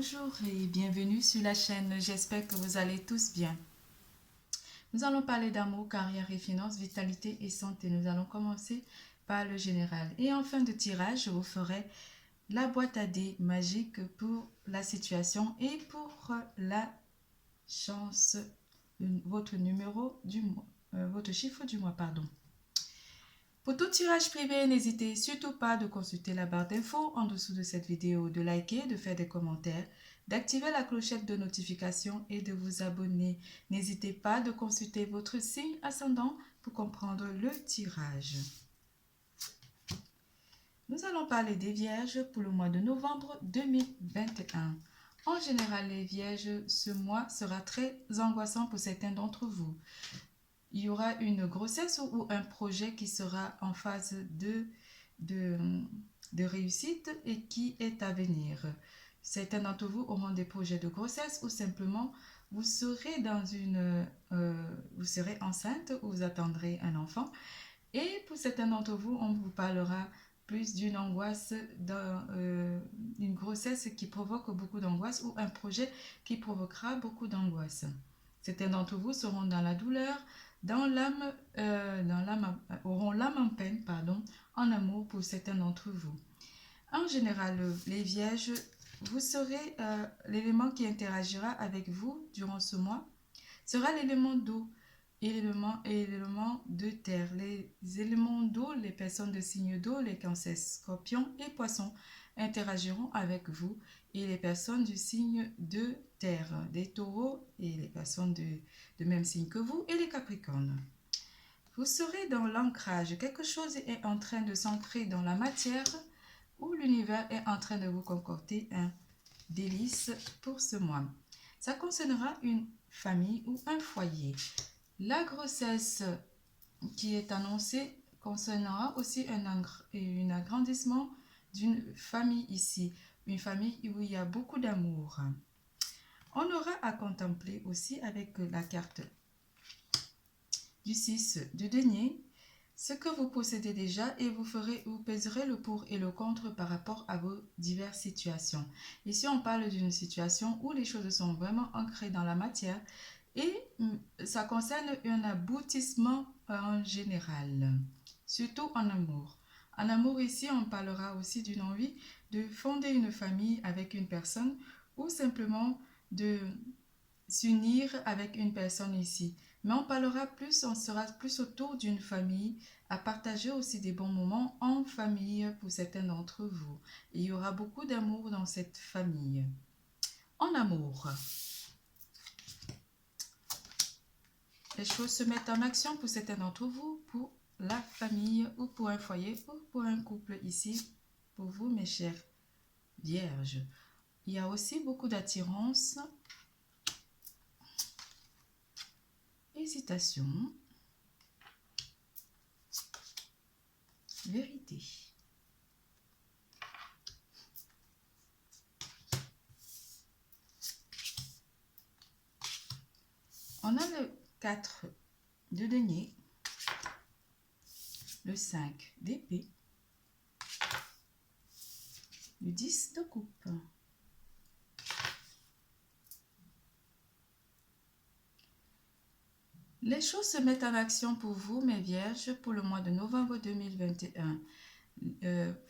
Bonjour et bienvenue sur la chaîne, j'espère que vous allez tous bien. Nous allons parler d'amour, carrière et finances, vitalité et santé. Nous allons commencer par le général. Et en fin de tirage, je vous ferai la boîte à dés magique pour la situation et pour la chance, votre numéro du mois, votre chiffre du mois, pardon. Pour tout tirage privé, n'hésitez surtout pas de consulter la barre d'infos en dessous de cette vidéo, de liker, de faire des commentaires, d'activer la clochette de notification et de vous abonner. N'hésitez pas de consulter votre signe ascendant pour comprendre le tirage. Nous allons parler des Vierges pour le mois de novembre 2021. En général, les Vierges, ce mois sera très angoissant pour certains d'entre vous. Il y aura une grossesse ou un projet qui sera en phase de réussite et qui est à venir. Certains d'entre vous auront des projets de grossesse ou simplement vous serez vous serez enceinte ou vous attendrez un enfant. Et pour certains d'entre vous, on vous parlera plus d'une angoisse, une grossesse qui provoque beaucoup d'angoisse ou un projet qui provoquera beaucoup d'angoisse. Certains d'entre vous seront dans la douleur, auront l'âme en peine, en amour pour certains d'entre vous. En général, les Vierges, vous serez l'élément qui interagira avec vous durant ce mois sera l'élément d'eau et l'élément de terre. Les éléments d'eau, les personnes de signe d'eau, les cancers, scorpions et poissons interagiront avec vous et les personnes du signe de terre, des taureaux et les personnes de même signe que vous et les capricornes. Vous serez dans l'ancrage, quelque chose est en train de s'ancrer dans la matière ou l'univers est en train de vous concocter un délice pour ce mois. Ça concernera une famille ou un foyer. La grossesse qui est annoncée concernera aussi un agrandissement d'une famille ici, une famille où il y a beaucoup d'amour. On aura à contempler aussi avec la carte du 6 de denier ce que vous possédez déjà et vous pèserez le pour et le contre par rapport à vos diverses situations. Ici, on parle d'une situation où les choses sont vraiment ancrées dans la matière et ça concerne un aboutissement en général, surtout en amour. En amour, ici, on parlera aussi d'une envie de fonder une famille avec une personne ou simplement de s'unir avec une personne ici. Mais on sera plus autour d'une famille, à partager aussi des bons moments en famille pour certains d'entre vous. Et il y aura beaucoup d'amour dans cette famille. En amour, les choses se mettent en action pour certains d'entre vous, pour la famille ou pour un foyer ou pour un couple ici, pour vous mes chers Vierges. Il y a aussi beaucoup d'attirance, hésitation, vérité. On a le 4 de denier, le 5 d'épée, le 10 de coupe. Les choses se mettent en action pour vous, mes Vierges, pour le mois de novembre 2021.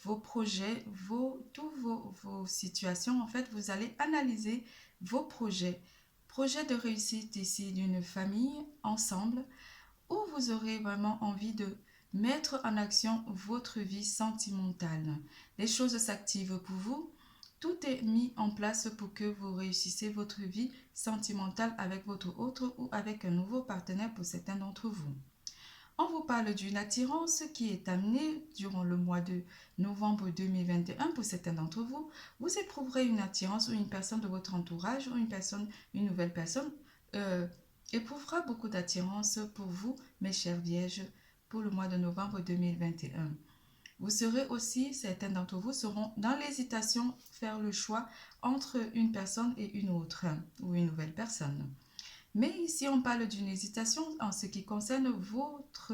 Vos projets, toutes vos situations, en fait, vous allez analyser vos projets. Projets de réussite ici d'une famille ensemble, où vous aurez vraiment envie de mettre en action votre vie sentimentale. Les choses s'activent pour vous. Tout est mis en place pour que vous réussissiez votre vie sentimentale avec votre autre ou avec un nouveau partenaire pour certains d'entre vous. On vous parle d'une attirance qui est amenée durant le mois de novembre 2021 pour certains d'entre vous. Vous éprouverez une attirance ou une personne de votre entourage ou une nouvelle personne éprouvera beaucoup d'attirance pour vous, mes chers Vierges, pour le mois de novembre 2021. Vous serez aussi, certains d'entre vous seront dans l'hésitation, faire le choix entre une personne et une autre, ou une nouvelle personne. Mais ici, on parle d'une hésitation en ce qui concerne votre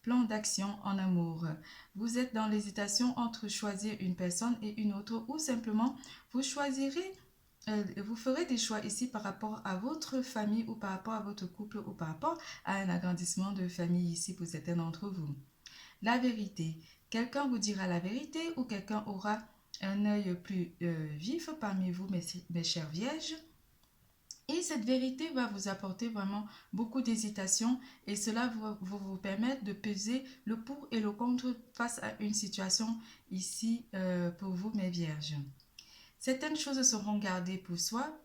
plan d'action en amour. Vous êtes dans l'hésitation entre choisir une personne et une autre, ou simplement, vous choisirez vous ferez des choix ici par rapport à votre famille ou par rapport à votre couple ou par rapport à un agrandissement de famille ici pour certains d'entre vous. La vérité. Quelqu'un vous dira la vérité ou quelqu'un aura un œil plus vif parmi vous, mes chers vierges. Et cette vérité va vous apporter vraiment beaucoup d'hésitation et cela va vous permettre de peser le pour et le contre face à une situation ici pour vous, mes vierges. Certaines choses seront gardées pour soi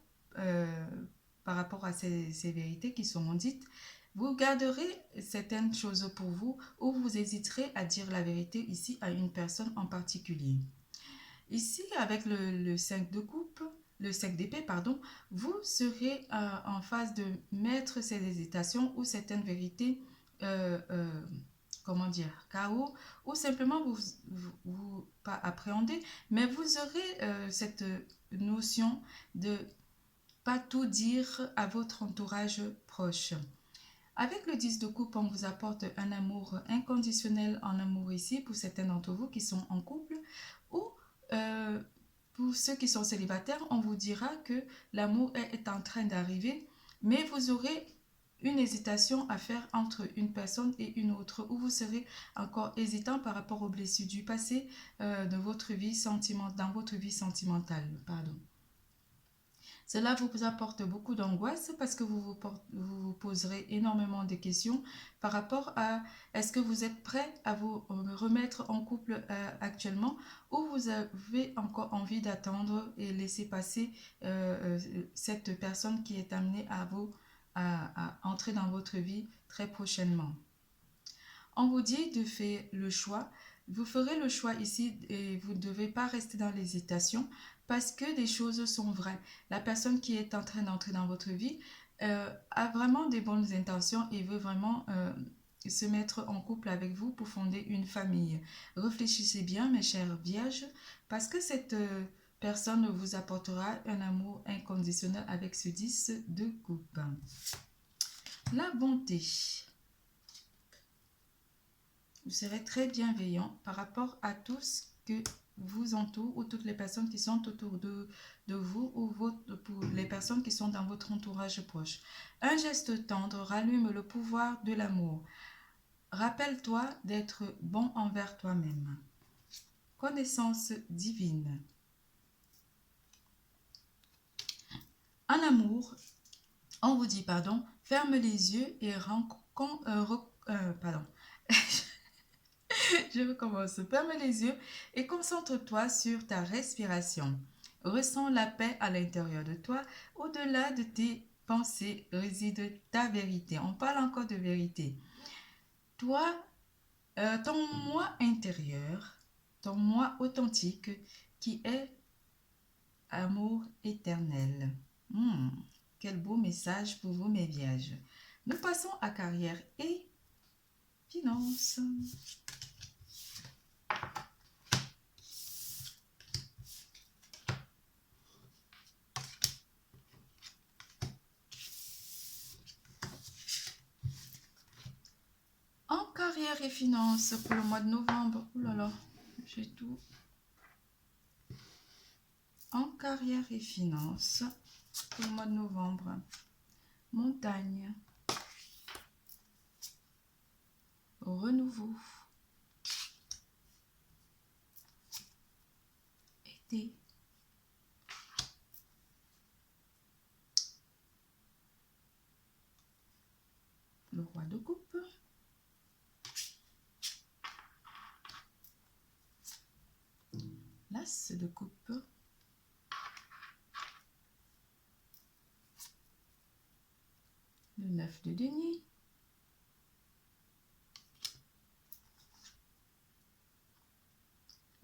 par rapport à ces vérités qui seront dites. Vous garderez certaines choses pour vous ou vous hésiterez à dire la vérité ici à une personne en particulier. Ici, avec le 5 de coupe, le 5 d'épée, pardon, vous serez en phase de mettre ces hésitations ou certaines vérités, comment dire, KO, ou simplement vous pas appréhender, mais vous aurez cette notion de pas tout dire à votre entourage proche. Avec le 10 de coupe, on vous apporte un amour inconditionnel en amour ici pour certains d'entre vous qui sont en couple ou pour ceux qui sont célibataires, on vous dira que l'amour est en train d'arriver, mais vous aurez une hésitation à faire entre une personne et une autre, où vous serez encore hésitant par rapport aux blessures du passé dans votre vie sentimentale. Pardon. Cela vous apporte beaucoup d'angoisse parce que vous vous poserez énormément de questions par rapport à est-ce que vous êtes prêt à vous remettre en couple actuellement ou vous avez encore envie d'attendre et laisser passer cette personne qui est amenée à entrer dans votre vie très prochainement. On vous dit de faire le choix. Vous ferez le choix ici et vous ne devez pas rester dans l'hésitation parce que des choses sont vraies. La personne qui est en train d'entrer dans votre vie a vraiment des bonnes intentions et veut vraiment se mettre en couple avec vous pour fonder une famille. Réfléchissez bien, mes chères vierges, parce que cette personne vous apportera un amour inconditionnel avec ce 10 de coupe. La bonté. Vous serez très bienveillant par rapport à tout ce que vous entoure ou toutes les personnes qui sont autour de vous ou pour les personnes qui sont dans votre entourage proche. Un geste tendre rallume le pouvoir de l'amour. Rappelle-toi d'être bon envers toi-même. Connaissance divine. En amour, on vous dit, ferme les yeux et Je recommence. Ferme les yeux et concentre-toi sur ta respiration. Ressens la paix à l'intérieur de toi. Au-delà de tes pensées réside ta vérité. On parle encore de vérité. Toi, ton moi intérieur, ton moi authentique qui est amour éternel. Quel beau message pour vous, mes vierges. Nous passons à carrière et finances. En carrière et finances pour le mois de novembre. Oh là là, j'ai tout. En carrière et finances pour le mois de novembre. Montagne. Renouveau. Été. Le roi de coupe. L'as de coupe. Le 9 de denier.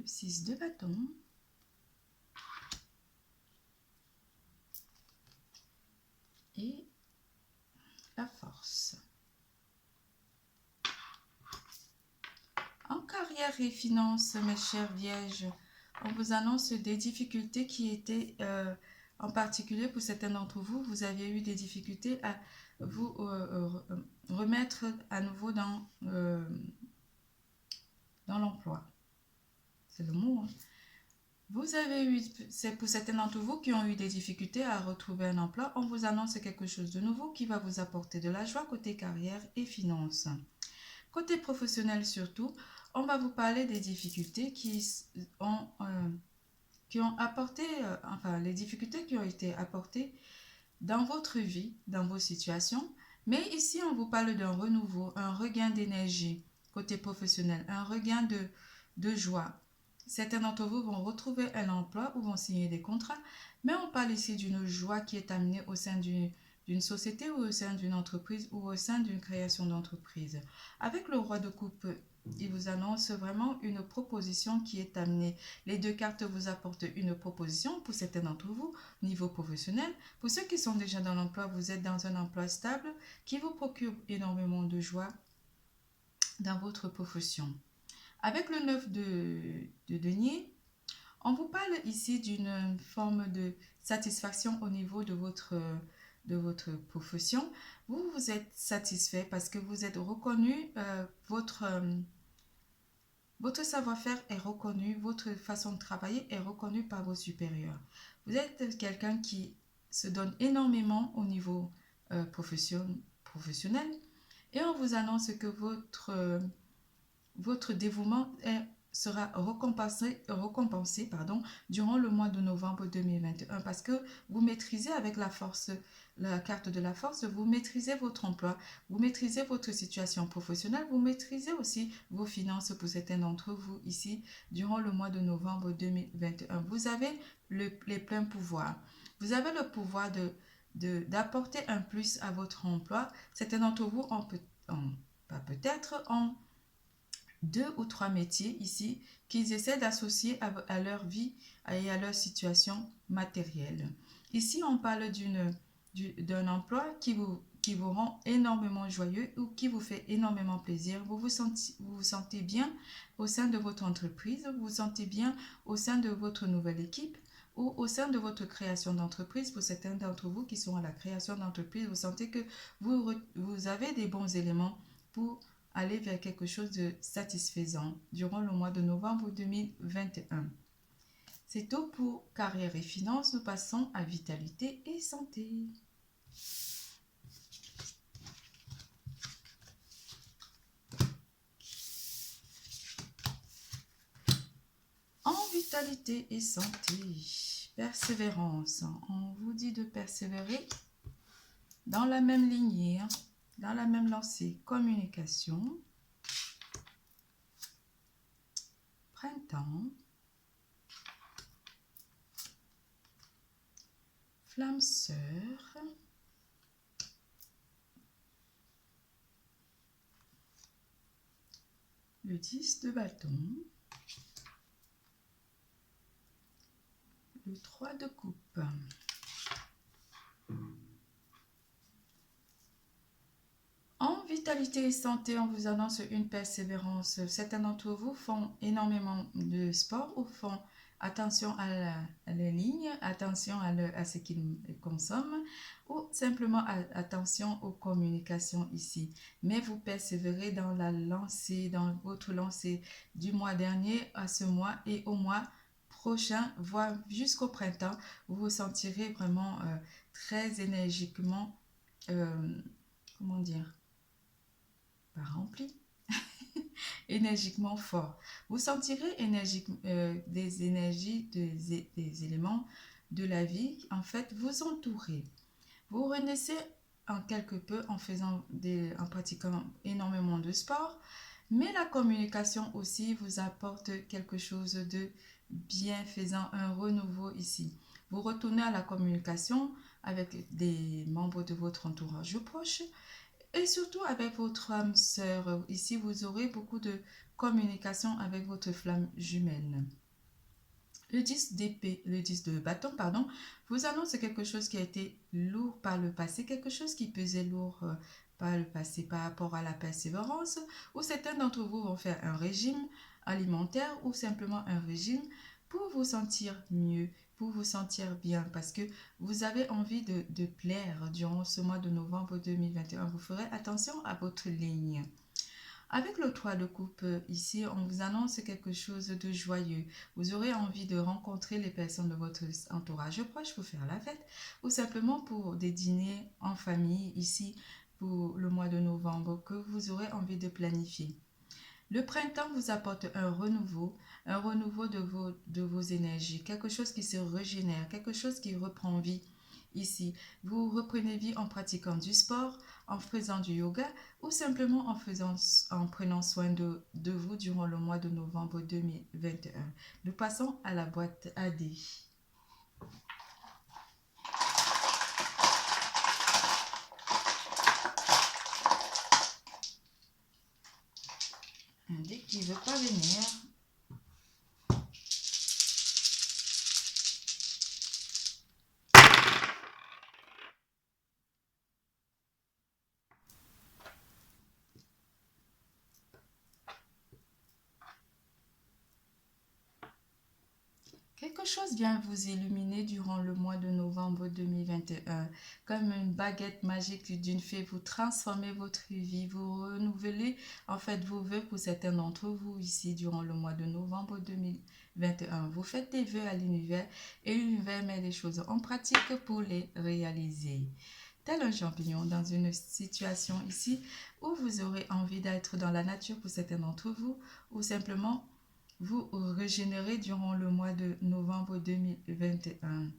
Le 6 de bâton. Et la force. En carrière et finances, mes chères vierges, on vous annonce des difficultés qui étaient, en particulier pour certains d'entre vous, vous aviez eu des difficultés à vous remettre à nouveau dans l'emploi. C'est le mot. C'est pour certains d'entre vous qui ont eu des difficultés à retrouver un emploi, on vous annonce quelque chose de nouveau qui va vous apporter de la joie côté carrière et finances. Côté professionnel surtout, on va vous parler des difficultés qui ont apporté, enfin les difficultés qui ont été apportées dans votre vie, dans vos situations. Mais ici, on vous parle d'un renouveau, un regain d'énergie côté professionnel, un regain de joie. Certains d'entre vous vont retrouver un emploi ou vont signer des contrats, mais on parle ici d'une joie qui est amenée au sein d'une société ou au sein d'une entreprise ou au sein d'une création d'entreprise. Avec le roi de coupe, il vous annonce vraiment une proposition qui est amenée. Les deux cartes vous apportent une proposition pour certains d'entre vous, niveau professionnel. Pour ceux qui sont déjà dans l'emploi, vous êtes dans un emploi stable qui vous procure énormément de joie dans votre profession. Avec le 9 de denier, on vous parle ici d'une forme de satisfaction au niveau de votre profession. Vous êtes satisfait parce que vous êtes reconnu, votre savoir-faire est reconnu, votre façon de travailler est reconnue par vos supérieurs. Vous êtes quelqu'un qui se donne énormément au niveau professionnel et on vous annonce que votre dévouement sera récompensé durant le mois de novembre 2021 parce que vous maîtrisez avec la force, la carte de la force, vous maîtrisez votre emploi, vous maîtrisez votre situation professionnelle, vous maîtrisez aussi vos finances pour certains d'entre vous ici durant le mois de novembre 2021. Vous avez les pleins pouvoirs. Vous avez le pouvoir d'apporter un plus à votre emploi. Certains d'entre vous ont 2 ou 3 métiers ici qu'ils essaient d'associer à leur vie et à leur situation matérielle. Ici, on parle d'un emploi qui vous rend énormément joyeux ou qui vous fait énormément plaisir. Vous vous sentez bien au sein de votre entreprise, vous vous sentez bien au sein de votre nouvelle équipe ou au sein de votre création d'entreprise. Pour certains d'entre vous qui sont à la création d'entreprise, vous sentez que vous avez des bons éléments pour aller vers quelque chose de satisfaisant durant le mois de novembre 2021. C'est tout pour carrière et finances. Nous passons à vitalité et santé. En vitalité et santé, persévérance. On vous dit de persévérer dans la même lignée, dans la même lancée. Communication. Printemps. Flamme sœur. Le 10 de bâton. Le 3 de coupe. En vitalité et santé, on vous annonce une persévérance. Certains d'entre vous font énormément de sport ou font attention à la ligne, attention à ce qu'ils consomment ou simplement attention aux communications ici. Mais vous persévérez dans la lancée, dans votre lancée du mois dernier à ce mois et au mois prochain, voire jusqu'au printemps. Vous vous sentirez vraiment très énergiquement, comment dire, pas rempli, énergiquement fort. Vous sentirez des énergies, des éléments de la vie, en fait, vous entourer. Vous renaissez en quelque peu en pratiquant énormément de sport, mais la communication aussi vous apporte quelque chose de bienfaisant, un renouveau ici. Vous retournez à la communication avec des membres de votre entourage proche, et surtout avec votre âme sœur. Ici, vous aurez beaucoup de communication avec votre flamme jumelle. Le 10 d'épée, le 10 de bâton, pardon, vous annonce quelque chose qui a été lourd par le passé, quelque chose qui pesait lourd par le passé par rapport à la persévérance, ou certains d'entre vous vont faire un régime alimentaire ou simplement un régime pour vous sentir mieux, pour vous sentir bien, parce que vous avez envie de plaire durant ce mois de novembre 2021. Vous ferez attention à votre ligne. Avec le 3 de coupe ici, on vous annonce quelque chose de joyeux. Vous aurez envie de rencontrer les personnes de votre entourage proche pour faire la fête ou simplement pour des dîners en famille ici pour le mois de novembre que vous aurez envie de planifier. Le printemps vous apporte un renouveau de vos énergies, quelque chose qui se régénère, quelque chose qui reprend vie. Ici, vous reprenez vie en pratiquant du sport, en faisant du yoga ou simplement en prenant soin de vous durant le mois de novembre 2021. Nous passons à la boîte à dés. Un dé qui ne veut pas venir. Quelque chose vient vous illuminer durant le mois de novembre 2021. Comme une baguette magique d'une fée, vous transformez votre vie, vous renouvelez en fait vos vœux pour certains d'entre vous ici durant le mois de novembre 2021. Vous faites des vœux à l'univers et l'univers met les choses en pratique pour les réaliser. Tel un champignon dans une situation ici où vous aurez envie d'être dans la nature pour certains d'entre vous ou simplement vous régénérez durant le mois de novembre 2021.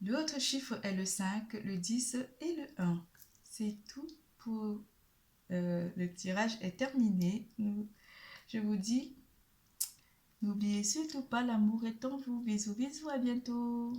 L'autre chiffre est le 5, le 10 et le 1. C'est tout pour le tirage est terminé. Je vous dis, n'oubliez surtout pas, l'amour est en vous. Bisous, bisous, à bientôt.